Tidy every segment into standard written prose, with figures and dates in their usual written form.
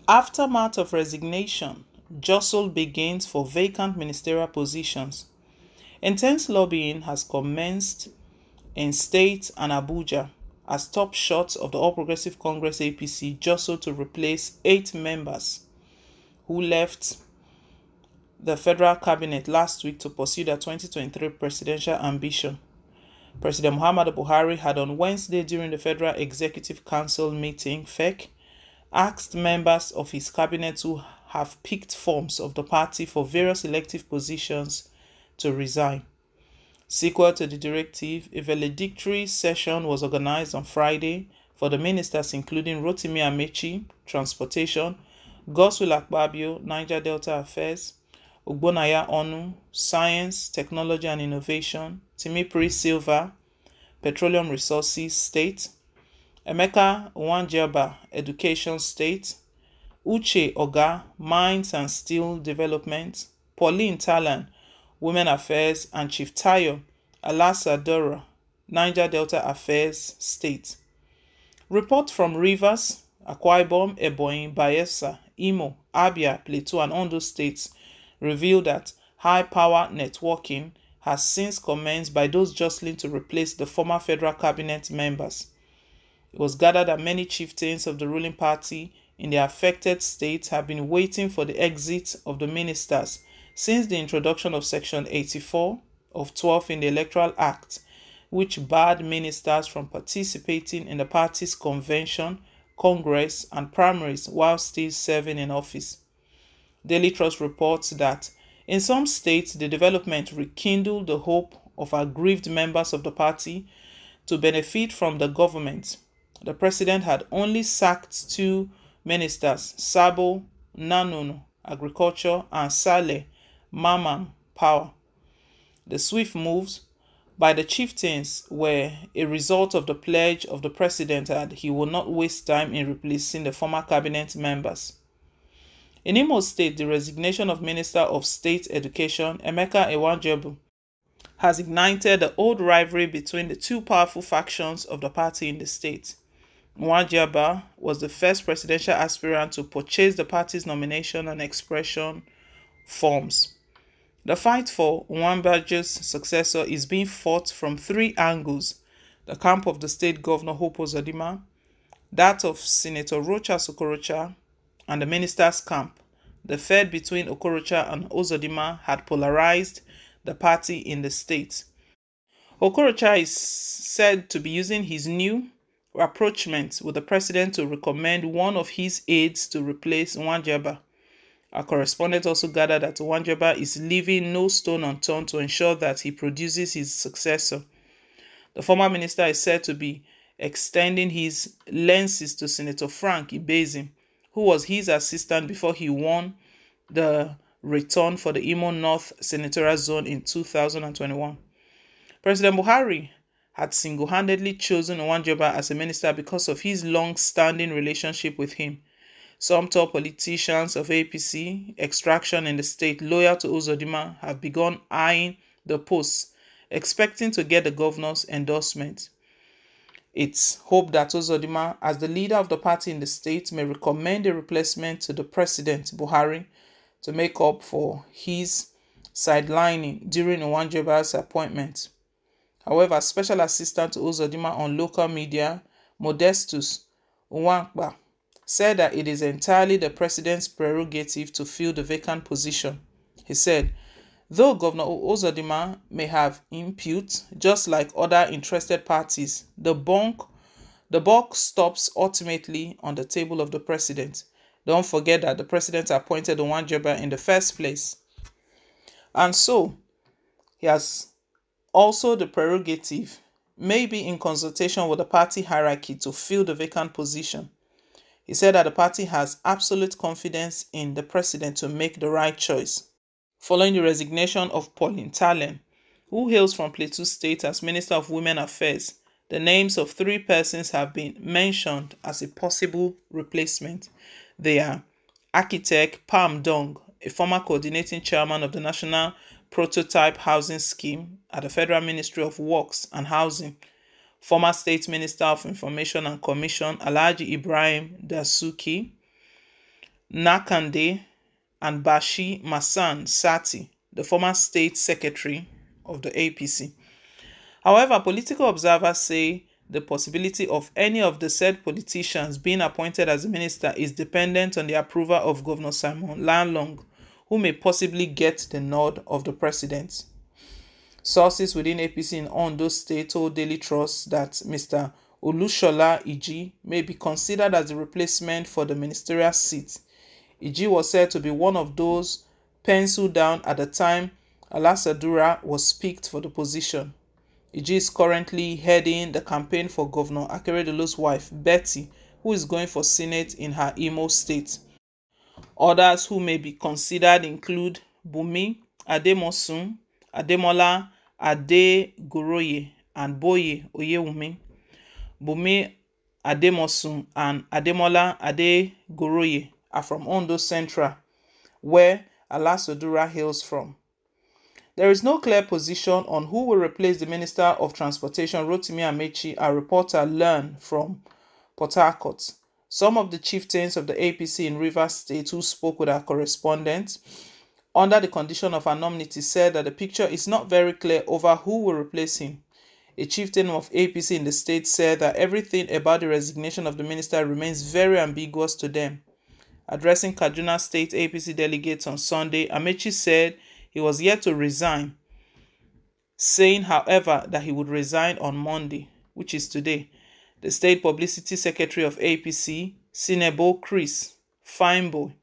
Aftermath of resignation, jostle begins for vacant ministerial positions. Intense lobbying has commenced in state and Abuja as top shots of the All Progressive Congress APC jostle to replace 8 members who left the federal cabinet last week to pursue their 2023 presidential ambition. President Muhammadu Buhari had on Wednesday during the Federal Executive Council meeting, FEC, asked members of his cabinet who have picked forms of the party for various elective positions to resign. Sequel to the directive, a valedictory session was organized on Friday for the ministers including Rotimi Amechi, Transportation, Godswill Akpabio, Niger Delta Affairs, Ogbonaya Onu, Science, Technology and Innovation, Timipri Silva, Petroleum Resources State, Emeka Nwanjaba, Education State, Uche Oga, Mines and Steel Development, Pauline Talan, Women Affairs, and Chief Tayo Alasadora, Niger Delta Affairs State. Report from Rivers, Akwa Ibom, Ebonyi, Bayelsa, Imo, Abia, Plateau, and Ondo states reveal that high-power networking has since commenced by those jostling to replace the former federal cabinet members. It was gathered that many chieftains of the ruling party in the affected states have been waiting for the exit of the ministers since the introduction of Section 84 of 12 in the Electoral Act, which barred ministers from participating in the party's convention, congress, and primaries while still serving in office. Daily Trust reports that in some states, the development rekindled the hope of aggrieved members of the party to benefit from the government. The president had only sacked 2 ministers, Sabo Nanono, Agriculture, and Saleh Mamman, Power. The swift moves by the chieftains were a result of the pledge of the president that he would not waste time in replacing the former cabinet members. In Imo State, the resignation of Minister of State Education, Emeka Nwanjaba, has ignited the old rivalry between the 2 powerful factions of the party in the state. Nwanjaba was the first presidential aspirant to purchase the party's nomination and expression forms. The fight for Nwanbaja's successor is being fought from 3 angles: the camp of the state governor Hope Uzodinma, that of Senator Rocha Sokorocha, and the minister's camp. The feud between Okorocha and Uzodinma had polarized the party in the state. Okorocha is said to be using his new rapprochement with the president to recommend one of his aides to replace Nwanjaba. Our correspondent also gathered that Nwanjaba is leaving no stone unturned to ensure that he produces his successor. The former minister is said to be extending his lenses to Senator Frank Ibezim, who was his assistant before he won the return for the Imo North Senatorial Zone in 2021. President Buhari had single-handedly chosen Nwanjaba as a minister because of his long-standing relationship with him. Some top politicians of APC extraction in the state loyal to Uzodinma have begun eyeing the post, expecting to get the governor's endorsement. It's hoped that Uzodinma, as the leader of the party in the state, may recommend a replacement to the president, Buhari, to make up for his sidelining during Nwanjaba's appointment. However, Special Assistant to Uzodinma on local media, Modestus Nwankpa, said that it is entirely the president's prerogative to fill the vacant position. He said, though Governor Uzodinma may have input, just like other interested parties, the buck stops ultimately on the table of the president. Don't forget that the president appointed Nwanjaba in the first place. And so, he has also the prerogative, maybe in consultation with the party hierarchy, to fill the vacant position. He said that the party has absolute confidence in the president to make the right choice. Following the resignation of Pauline Talan, who hails from Plateau State as Minister of Women Affairs, the names of 3 persons have been mentioned as a possible replacement. They are architect Pam Dong, a former coordinating chairman of the National Prototype Housing Scheme at the Federal Ministry of Works and Housing, former State Minister of Information and Commission Alhaji Ibrahim Dasuki, Nakande, and Bashi Masan Sati, the former state secretary of the APC. However, political observers say the possibility of any of the said politicians being appointed as a minister is dependent on the approval of Governor Simon Lalong, who may possibly get the nod of the president. Sources within APC in Ondo State told Daily Trust that Mr. Olushola Iji may be considered as the replacement for the ministerial seat. Iji was said to be one of those penciled down at the time Alasadura was picked for the position. Iji is currently heading the campaign for Governor Akeredolu's wife, Betty, who is going for Senate in her Imo state. Others who may be considered include Bumi Ademosun, Ademola Adegoroye, and Boye Oyewumi. Bumi Ademosun and Ademola Adegoroye are from Ondo Central, where Alasodura hails from. There is no clear position on who will replace the Minister of Transportation, Rotimi Amechi, a reporter learned from Port Harcourt. Some of the chieftains of the APC in Rivers State who spoke with our correspondent under the condition of anonymity said that the picture is not very clear over who will replace him. A chieftain of APC in the state said that everything about the resignation of the minister remains very ambiguous to them. Addressing Kaduna State APC delegates on Sunday, Amechi said he was yet to resign, saying, however, that he would resign on Monday, which is today. The State Publicity Secretary of APC, Sinebo Chris Fineboy,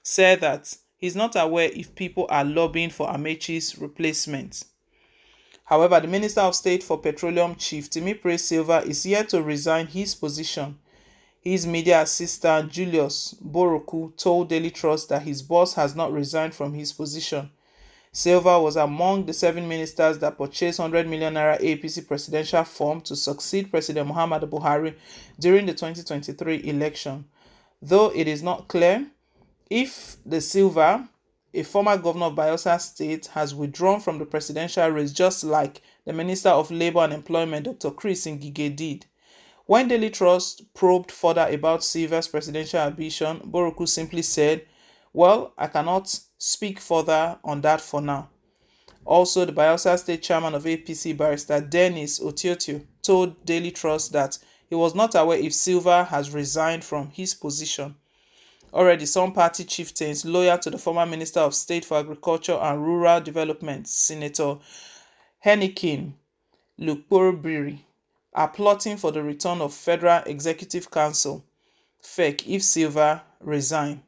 said that he's not aware if people are lobbying for Amechi's replacement. However, the Minister of State for Petroleum, Chief Timipre Silva, is yet to resign his position. His media assistant, Julius Boroku, told Daily Trust that his boss has not resigned from his position. Silva was among the 7 ministers that purchased 100 million naira APC presidential form to succeed President Muhammadu Buhari during the 2023 election. Though it is not clear if the Silva, a former governor of Bayelsa State, has withdrawn from the presidential race just like the Minister of Labour and Employment, Dr. Chris Ngige, did. When Daily Trust probed further about Silva's presidential ambition, Boroku simply said, "Well, I cannot speak further on that for now." Also, the Bayelsa State Chairman of APC, Barrister Dennis Otiotio, told Daily Trust that he was not aware if Silva has resigned from his position. Already, some party chieftains loyal to the former Minister of State for Agriculture and Rural Development, Senator Henikin Lukporbiri, are plotting for the return of Federal Executive Council, FEC, if Silva resigns.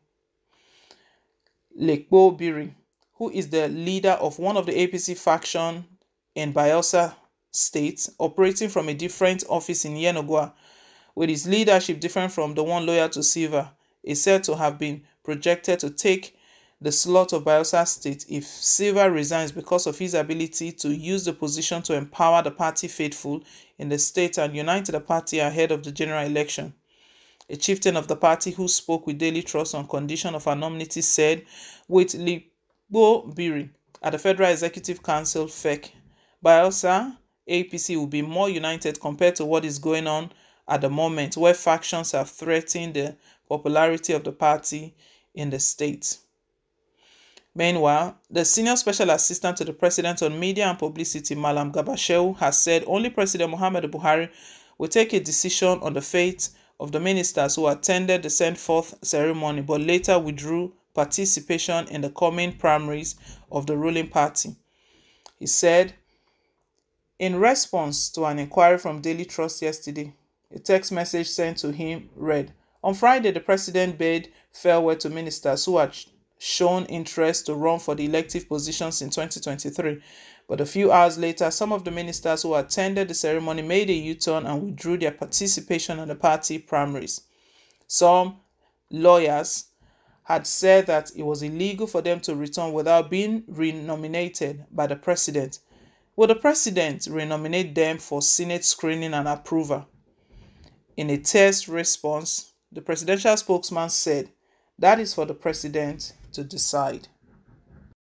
Lekpo, who is the leader of one of the APC faction in Bayelsa State, operating from a different office in Yenagoa, with his leadership different from the one loyal to Silva, is said to have been projected to take the slot of Bayelsa State if Silva resigns because of his ability to use the position to empower the party faithful in the state and unite the party ahead of the general election. A chieftain of the party who spoke with Daily Trust on condition of anonymity said, with Ligbo Biri at the Federal Executive Council, FEC, Bayelsa APC will be more united compared to what is going on at the moment, where factions have threatened the popularity of the party in the state. Meanwhile, the Senior Special Assistant to the President on Media and Publicity, Malam Gabashew, has said only President Muhammadu Buhari will take a decision on the fate of the ministers who attended the send-forth ceremony but later withdrew participation in the coming primaries of the ruling party. He said, in response to an inquiry from Daily Trust yesterday, a text message sent to him read, on Friday, the president bade farewell to ministers who had shown interest to run for the elective positions in 2023. But a few hours later, some of the ministers who attended the ceremony made a U-turn and withdrew their participation in the party primaries. Some lawyers had said that it was illegal for them to return without being renominated by the president. Will the president renominate them for Senate screening and approval? In a terse response, the presidential spokesman said, that is for the president to decide.